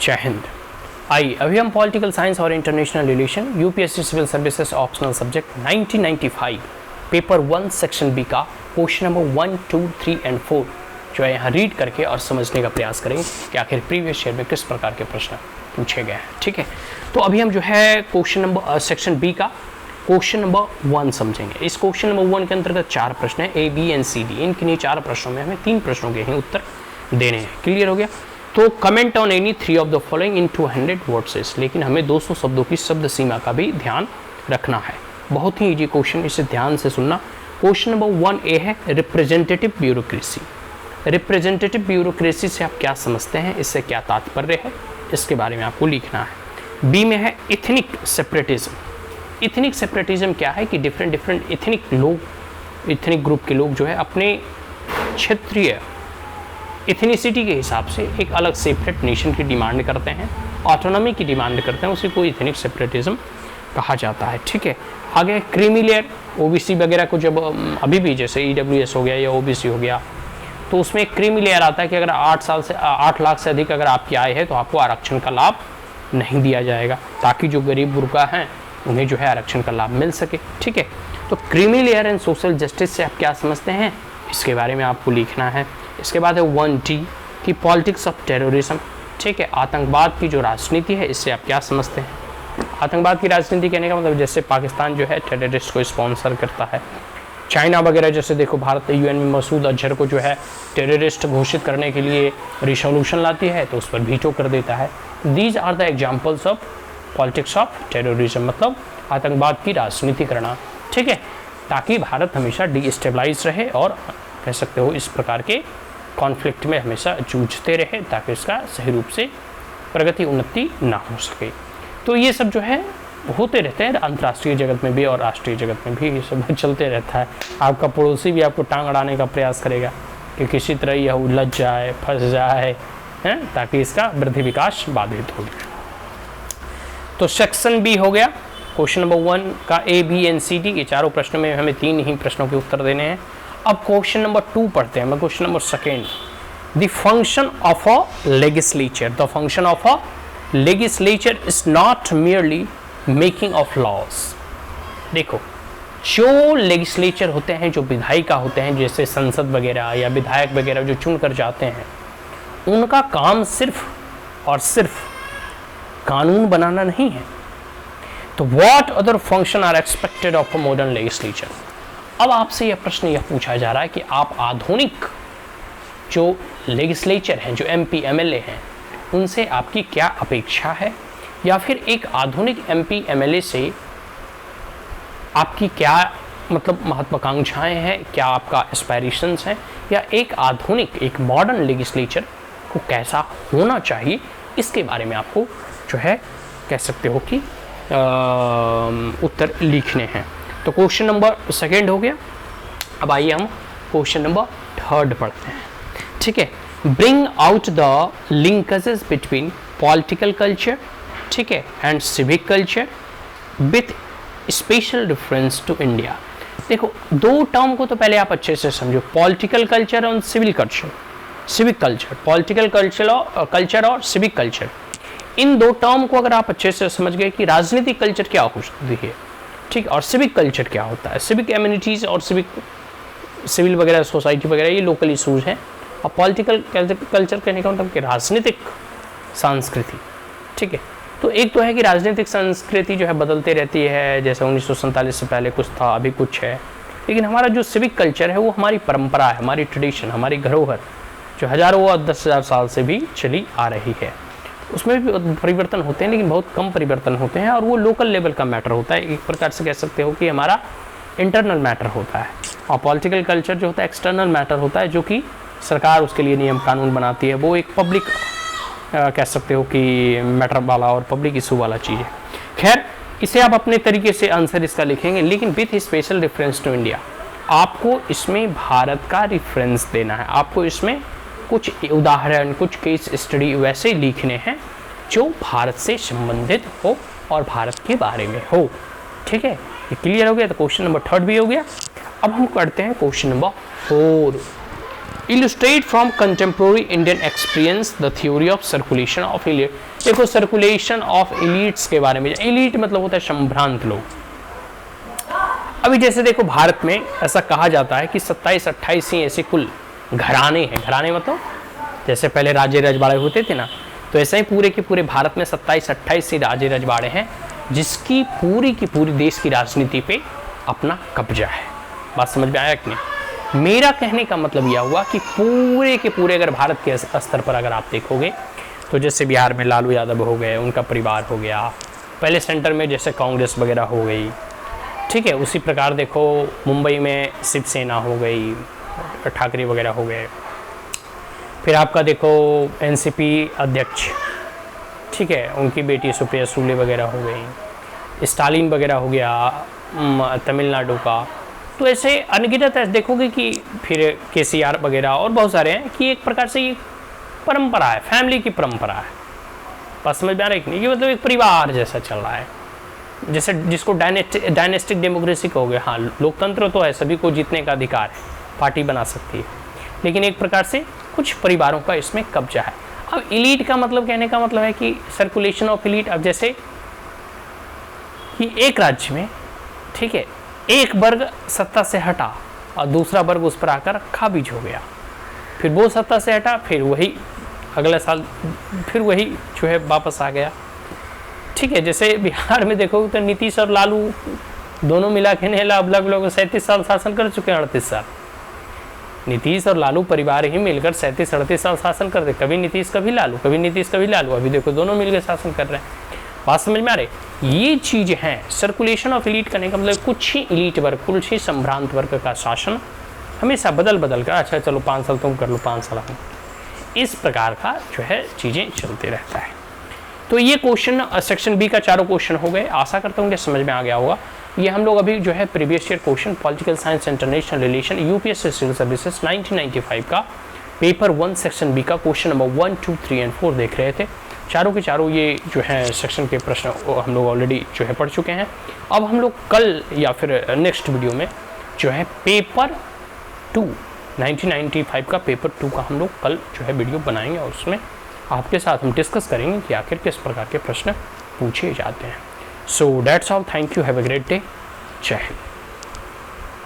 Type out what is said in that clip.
जय हिंद। आइए अभी हम पॉलिटिकल साइंस और international relation UPSC civil services optional subject 1995 paper 1 section B का क्वेश्चन नंबर 1, 2, 3 एंड 4 जो है यहाँ रीड करके और समझने का प्रयास करेंगे कि आखिर प्रीवियस ईयर में किस प्रकार के प्रश्न पूछे गए हैं। ठीक है, तो अभी हम जो है क्वेश्चन नंबर सेक्शन बी का क्वेश्चन नंबर 1 समझेंगे। इस क्वेश्चन नंबर 1 के अंतर्गत 4 प्रश्न है, ए, बी एंड सी, डी। इन किन्हीं 4 प्रश्नों में हमें 3 प्रश्नों के ही उत्तर देने हैं। क्लियर हो गया? तो comment on any 3 of the following in 200 words. लेकिन हमें 200 शब्दों की शब्द सीमा का भी ध्यान रखना है। बहुत ही इजी क्वेश्चन, इसे ध्यान से सुनना। क्वेश्चन नंबर 1A है रिप्रेजेंटेटिव ब्यूरोक्रेसी। रिप्रेजेंटेटिव ब्यूरोक्रेसी से आप क्या समझते हैं, इससे क्या तात्पर्य है, इसके बारे में आपको लिखना है। बी में है इथनिक सेपरेटिज्म। इथनिक सेपरेटिज्म क्या है कि डिफरेंट इथनिक लोग, इथनिक ग्रुप के लोग जो है अपने क्षेत्रीय इथनिसिटी के हिसाब से एक अलग सेपरेट नेशन की डिमांड करते हैं, ऑटोनॉमी की डिमांड करते हैं, उसी को इथनिक सेपरेटिज्म कहा जाता है। ठीक है, आगे क्रीमी लेयर, ओबीसी वगैरह को जब अभी भी जैसे ईडब्ल्यूएस हो गया या ओबीसी हो गया तो उसमें एक क्रीमी लेयर आता है कि अगर 8 लाख से अधिक अगर आपकी आय है तो आपको आरक्षण का लाभ नहीं दिया जाएगा, ताकि जो गरीब गुरबा हैं उन्हें जो है आरक्षण का लाभ मिल सके। ठीक है, तो creamy layer and social justice से आप क्या समझते हैं, इसके बारे में आपको लिखना है। इसके बाद है 1D की पॉलिटिक्स ऑफ टेररिज्म। ठीक है, आतंकवाद की जो राजनीति है, इससे आप क्या समझते हैं। आतंकवाद की राजनीति कहने का मतलब जैसे पाकिस्तान जो है टेररिस्ट को स्पॉन्सर करता है, चाइना वगैरह जैसे देखो भारत यूएन में मसूद अजहर को जो है टेररिस्ट घोषित करने के लिए रिजोल्यूशन लाती है तो उस पर वीटो कर देता है। These are the examples of politics of terrorism, मतलब आतंकवाद की राजनीति करना। ठीक है, ताकि भारत हमेशा डिस्टेबलाइज रहे और कह सकते हो इस प्रकार के कॉन्फ्लिक्ट में हमेशा जूझते रहे, ताकि इसका सही रूप से प्रगति उन्नति ना हो सके। तो ये सब जो है होते रहते हैं अंतर्राष्ट्रीय जगत में भी और राष्ट्रीय जगत में भी, ये सब चलते रहता है। आपका पड़ोसी भी आपको टांग अड़ाने का प्रयास करेगा कि किसी तरह यह उलझ जाए, फंस जाए, हैं, ताकि इसका वृद्धि विकास बाधित हो जाए। तो सेक्शन बी हो गया क्वेश्चन नंबर 1 का ए, बी एंड सी, डी। ये चारों प्रश्नों में हमें 3 ही प्रश्नों के उत्तर देने हैं। अब क्वेश्चन नंबर 2 पढ़ते हैं। Question number 2, the function of a legislature. The function of a legislature is not merely making of laws. देखो, जो लेजिस्लेचर होते हैं, जो विधायिका होते हैं, जैसे संसद वगैरह या विधायक वगैरह जो चुन कर जाते हैं, उनका काम सिर्फ और सिर्फ कानून बनाना नहीं है। तो what other function are expected of a modern legislature. अब आपसे यह प्रश्न यह पूछा जा रहा है कि आप आधुनिक जो लेजिस्लेचर हैं, जो एमपी एमएलए हैं, उनसे आपकी क्या अपेक्षा है, या फिर एक आधुनिक एमपी एमएलए से आपकी क्या मतलब महत्वाकांक्षाएं हैं, क्या आपका एस्पायरेशंस हैं, या एक आधुनिक एक मॉडर्न लेजिस्लेचर को कैसा होना चाहिए, इसके बारे में आपको जो है कह सकते हो कि उत्तर लिखने हैं। तो क्वेश्चन नंबर 2 हो गया। अब आइए हम क्वेश्चन नंबर 3 पढ़ते हैं। ठीक है, bring out the linkages between political culture, ठीक है, and civic culture with special reference to India. देखो, 2 टर्म को तो पहले आप अच्छे से समझो, पॉलिटिकल कल्चर और civil culture, civic culture, political culture और सिविक कल्चर। इन 2 टर्म को अगर आप अच्छे से समझ गए कि राजनीतिक कल्चर क्या हो सकती है, ठीक, और सिविक कल्चर क्या होता है, सिविक एम्यूनिटीज़ और सिविल वगैरह सोसाइटी वगैरह ये लोकल इशूज़ हैं, और पॉलिटिकल कल्चर कहने का मतलब कि राजनीतिक संस्कृति। ठीक है, तो एक तो है कि राजनीतिक संस्कृति जो है बदलते रहती है, जैसे 1947 से पहले कुछ था, अभी कुछ है, लेकिन हमारा जो सिविक कल्चर है वो हमारी परंपरा है, हमारी ट्रेडिशन, हमारी धरोहर जो हज़ारों और 10,000 साल से भी चली आ रही है। उसमें भी परिवर्तन होते हैं, लेकिन बहुत कम परिवर्तन होते हैं, और वो लोकल लेवल का मैटर होता है। एक प्रकार से कह सकते हो कि हमारा इंटरनल मैटर होता है, और पॉलिटिकल कल्चर जो होता है एक्सटर्नल मैटर होता है, जो कि सरकार उसके लिए नियम कानून बनाती है। वो एक पब्लिक कह सकते हो कि मैटर वाला और पब्लिक इशू वाला चीज़ है। खैर, इसे आप अपने तरीके से आंसर इसका लिखेंगे, लेकिन with special reference to India. आपको इसमें भारत का रेफरेंस देना है, आपको इसमें कुछ उदाहरण, कुछ केस स्टडी वैसे लिखने हैं जो भारत से संबंधित हो और भारत के बारे में हो। ठीक है, ये क्लियर हो गया। तो क्वेश्चन नंबर 3 भी हो गया। अब हम करते हैं question number 4। Illustrate from contemporary Indian experience the theory of circulation of elite. देखो सर्कुलेशन ऑफ एलिट्स के बारे में, एलिट मतलब होता है संभ्रांत लोग। अभी जैसे देखो भारत में ऐसा कहा जाता है कि 27-28 ही ऐसे कुल घराने हैं। घराने मतलब जैसे पहले राजे रजवाड़े होते थे ना, तो ऐसे ही पूरे के पूरे भारत में 27-28 ही राजे रजवाड़े हैं जिसकी पूरी की पूरी देश की राजनीति पे अपना कब्जा है। बात समझ में आया कि नहीं? मेरा कहने का मतलब यह हुआ कि पूरे के पूरे अगर भारत के स्तर पर अगर आप देखोगे तो जैसे बिहार में लालू यादव हो गए, उनका परिवार हो गया, पहले सेंटर में जैसे कांग्रेस वगैरह हो गई, ठीक है, उसी प्रकार देखो मुंबई में शिवसेना हो गई, ठाकरे वगैरह हो गए, फिर आपका देखो एनसीपी अध्यक्ष, ठीक है, उनकी बेटी सुप्रिया सुले वगैरह हो गई, स्टालिन वगैरह हो गया तमिलनाडु का। तो ऐसे अनगिनत है, देखोगे कि फिर केसीआर वगैरह और बहुत सारे हैं कि एक प्रकार से ये परंपरा है, फैमिली की परंपरा है। बस समझ में आ रहा है कि नहीं? ये मतलब एक परिवार जैसा चल रहा है, जैसे जिसको डायनेस्टिक डेमोक्रेसी कहोगे। हाँ, लोकतंत्र तो है, सभी को जीतने का अधिकार है, पार्टी बना सकती है, लेकिन एक प्रकार से कुछ परिवारों का इसमें कब्जा है। अब इलीट का मतलब, कहने का मतलब है कि सर्कुलेशन ऑफ इलीट। अब जैसे कि एक राज्य में, ठीक है, एक वर्ग सत्ता से हटा और दूसरा वर्ग उस पर आकर काबिज हो गया, फिर वो सत्ता से हटा, फिर वही अगले साल फिर वही जो है वापस आ गया, ठीक है। जैसे बिहार में देखो तो नीतीश और लालू दोनों मिला के लगभग 37 साल शासन कर चुके हैं, 38 साल। नीतीश और लालू परिवार ही मिलकर 37-38 साल शासन कर दे, कभी नीतीश कभी लालू, कभी नीतीश कभी लालू, अभी देखो दोनों मिलकर शासन कर रहे हैं। बात समझ में आ रही? ये चीज़ है सर्कुलेशन ऑफ इलीट करने का मतलब, कुछ ही इलीट वर्ग, कुछ ही संभ्रांत वर्ग का शासन हमेशा बदल बदल कर, अच्छा चलो 5 साल तुम कर लो, 5 साल हम, इस प्रकार का जो है चीज़ें चलते रहता है। तो ये क्वेश्चन सेक्शन बी का चारों क्वेश्चन हो गए, आशा करता हूँ कि समझ में आ गया होगा। ये हम लोग अभी जो है previous year question political science international relation UPSC civil services 1995 का पेपर 1 सेक्शन बी का क्वेश्चन नंबर 1, 2, 3 एंड 4 देख रहे थे। चारों के चारों ये जो है सेक्शन के प्रश्न हम लोग ऑलरेडी जो है पढ़ चुके हैं। अब हम लोग कल या फिर नेक्स्ट वीडियो में जो है पेपर 2 1995 का पेपर 2 का हम लोग कल जो है वीडियो बनाएंगे और उसमें आपके साथ हम डिस्कस करेंगे कि आखिर किस प्रकार के प्रश्न पूछे जाते हैं। So that's all, thank you, have a great day, जय हिंद।